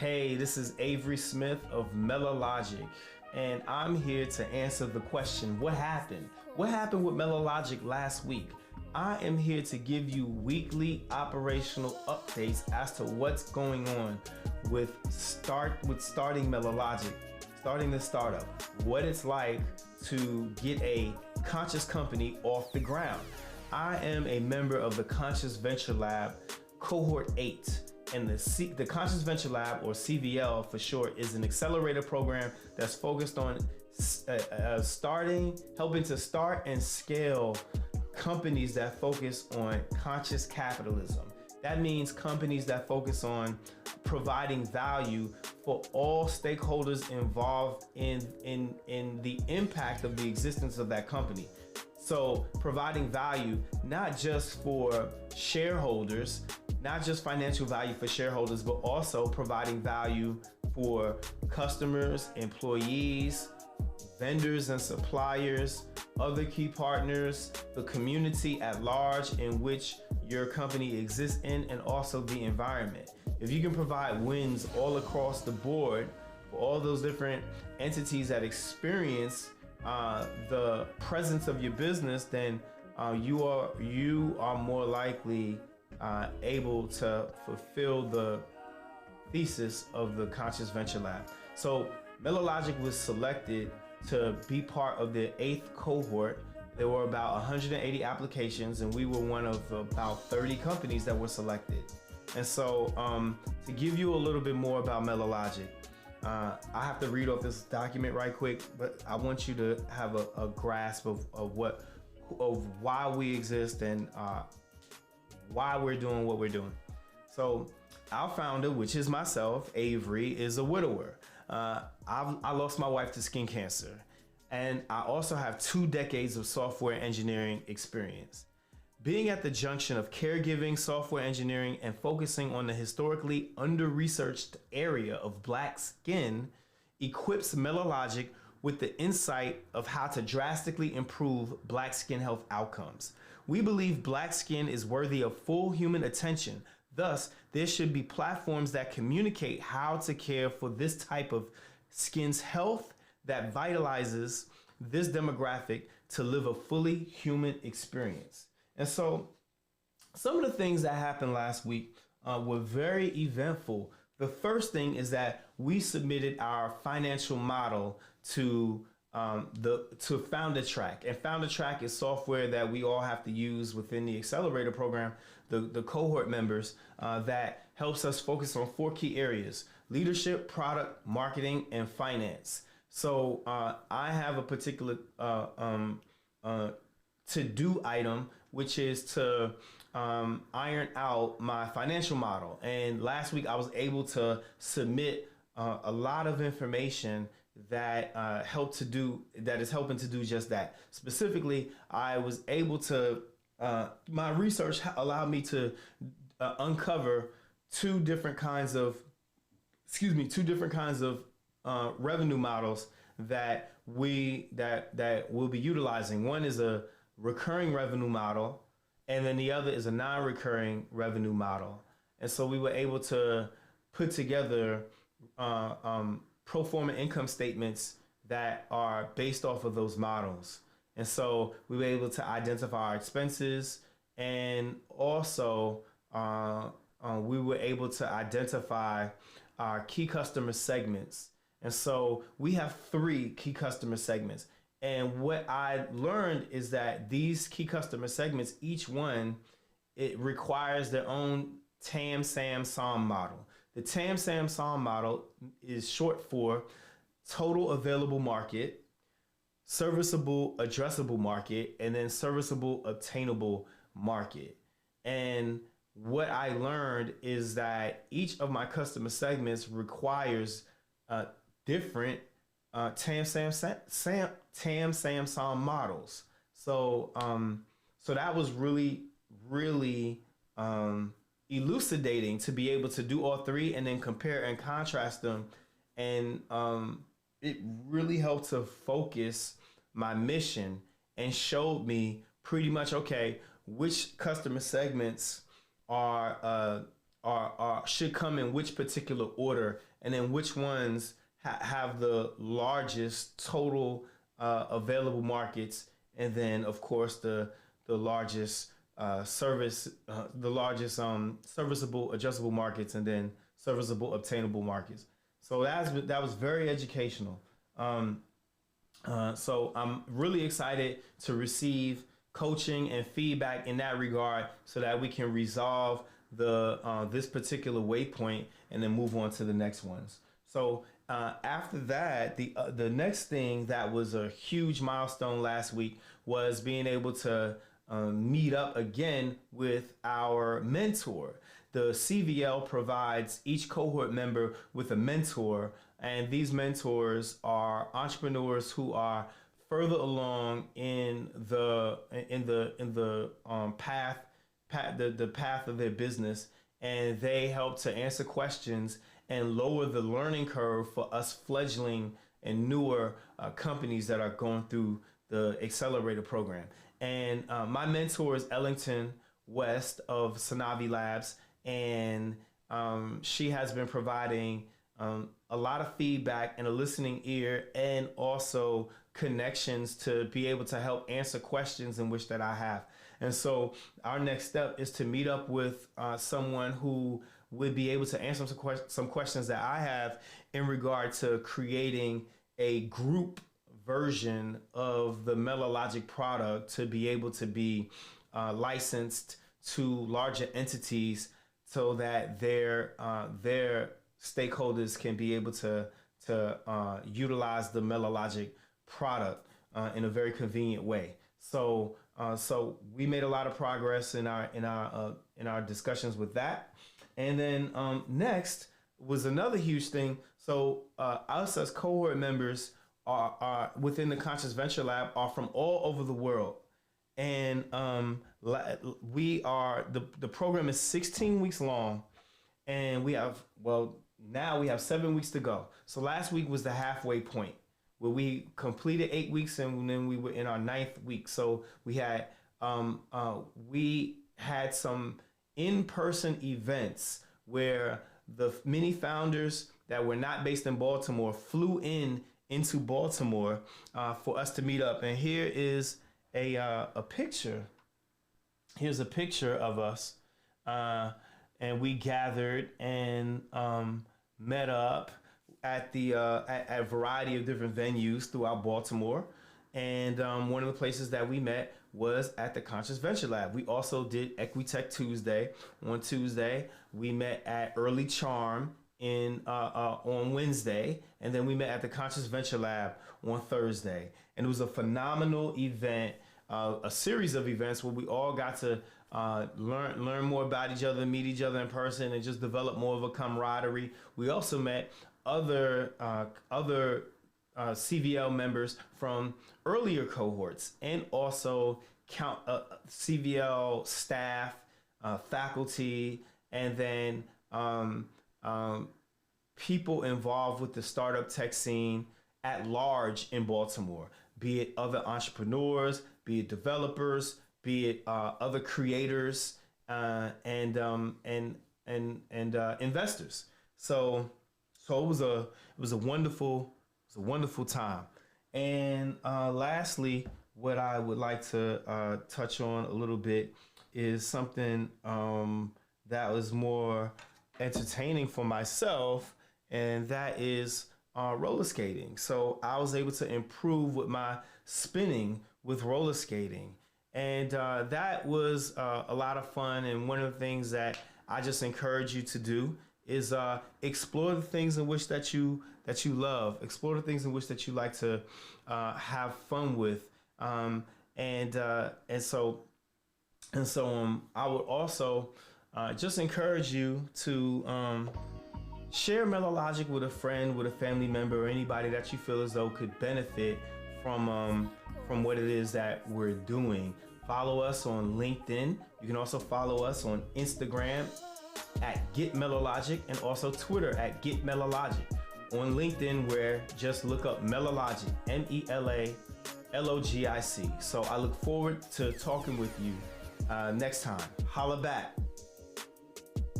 Hey, this is Avery Smith of Melalogic, and I'm here to answer the question, what happened? What happened with Melalogic last week? I am here to give you weekly operational updates as to what's going on with starting Melalogic, starting the startup, what it's like to get a conscious company off the ground. I am a member of the Conscious Venture Lab Cohort 8. And the Conscious Venture Lab, or CVL for short, is an accelerator program that's focused on helping to start and scale companies that focus on conscious capitalism. That means companies that focus on providing value for all stakeholders involved in the impact of the existence of that company. So providing value not just for shareholders, not just financial value for shareholders, but also providing value for customers, employees, vendors and suppliers, other key partners, the community at large in which your company exists in, and also the environment. If you can provide wins all across the board for all those different entities that experience the presence of your business, then you are more likely able to fulfill the thesis of the Conscious Venture Lab. So Melalogic was selected to be part of the 8th cohort. There were about 180 applications, and we were one of about 30 companies that were selected. And so to give you a little bit more about Melalogic, I have to read off this document right quick, but I want you to have a grasp of why we exist and why we're doing what we're doing. So our founder, which is myself, Avery, is a widower. I lost my wife to skin cancer, and I also have 2 decades of software engineering experience. Being at the junction of caregiving, software engineering, and focusing on the historically under-researched area of black skin equips Melalogic with the insight of how to drastically improve black skin health outcomes. We believe black skin is worthy of full human attention. Thus, there should be platforms that communicate how to care for this type of skin's health that vitalizes this demographic to live a fully human experience. And so some of the things that happened last week were very eventful. The first thing is that we submitted our financial model to FounderTrack, and FounderTrack is software that we all have to use within the accelerator program, the cohort members, that helps us focus on 4 key areas: leadership, product, marketing, and finance. So I have a particular to-do item, which is to iron out my financial model. And last week I was able to submit a lot of information that is helping to do just that. Specifically, I was able to my research allowed me to uncover 2 different kinds of revenue models that we'll be utilizing. One is a recurring revenue model, and then the other is a non-recurring revenue model. And so we were able to put together pro forma income statements that are based off of those models. And so we were able to identify our expenses, and also we were able to identify our key customer segments. And so we have 3 key customer segments. And what I learned is that these key customer segments, each one, it requires their own TAM, SAM, SOM model. The TAM, SAM, SOM model is short for total available market, serviceable addressable market, and then serviceable obtainable market. And what I learned is that each of my customer segments requires different TAM, SAM, SOM models. So that was really elucidating to be able to do all 3 and then compare and contrast them. And it really helped to focus my mission and showed me pretty much, okay, which customer segments are should come in which particular order, and then which ones have the largest total available markets, and then of course the largest serviceable adjustable markets, and then serviceable obtainable markets. So that was very educational. So I'm really excited to receive coaching and feedback in that regard, so that we can resolve this particular waypoint and then move on to the next ones. So after that, the next thing that was a huge milestone last week was being able to meet up again with our mentor. The CVL provides each cohort member with a mentor, and these mentors are entrepreneurs who are further along in the path of their business, and they help to answer questions and lower the learning curve for us fledgling and newer companies that are going through the Accelerator program. And my mentor is Ellington West of Sanavi Labs, and she has been providing a lot of feedback and a listening ear, and also connections to be able to help answer questions in which that I have. And so our next step is to meet up with someone who would be able to answer some questions that I have in regard to creating a group version of the Melalogic product to be able to be licensed to larger entities, so that their stakeholders can be able to utilize the Melalogic product in a very convenient way. So we made a lot of progress in our discussions with that. And then next was another huge thing. So us as cohort members are within the Conscious Venture Lab are from all over the world. And we are, the program is 16 weeks long, and now we have 7 weeks to go. So last week was the halfway point, where we completed 8 weeks, and then we were in our 9th week. So we had some in-person events where the many founders that were not based in Baltimore flew into Baltimore for us to meet up. And here is a picture. Here's a picture of us, and we gathered and met up at a variety of different venues throughout Baltimore. And one of the places that we met was at the Conscious Venture Lab. We also did Equitech Tuesday. On Tuesday, we met at Early Charm on Wednesday, and then we met at the Conscious Venture Lab on Thursday. And it was a phenomenal event, a series of events where we all got to learn more about each other, meet each other in person, and just develop more of a camaraderie. We also met other CVL members from earlier cohorts, and also CVL staff, faculty, and then people involved with the startup tech scene at large in Baltimore, be it other entrepreneurs, be it developers, be it other creators, and investors. So it was a wonderful time. And lastly, what I would like to touch on a little bit is something that was more entertaining for myself, and that is roller skating. So I was able to improve with my spinning with roller skating, and that was a lot of fun. And one of the things that I just encourage you to do is explore the things in which that you love, explore the things in which that you like to have fun with, and so I would also just encourage you to share Melalogic with a friend, with a family member, or anybody that you feel as though could benefit from what it is that we're doing. Follow us on LinkedIn. You can also follow us on Instagram at Get Melalogic, and also Twitter at Get Melalogic. On LinkedIn, where just look up Melalogic, MELALOGIC. So I look forward to talking with you next time. Holla back.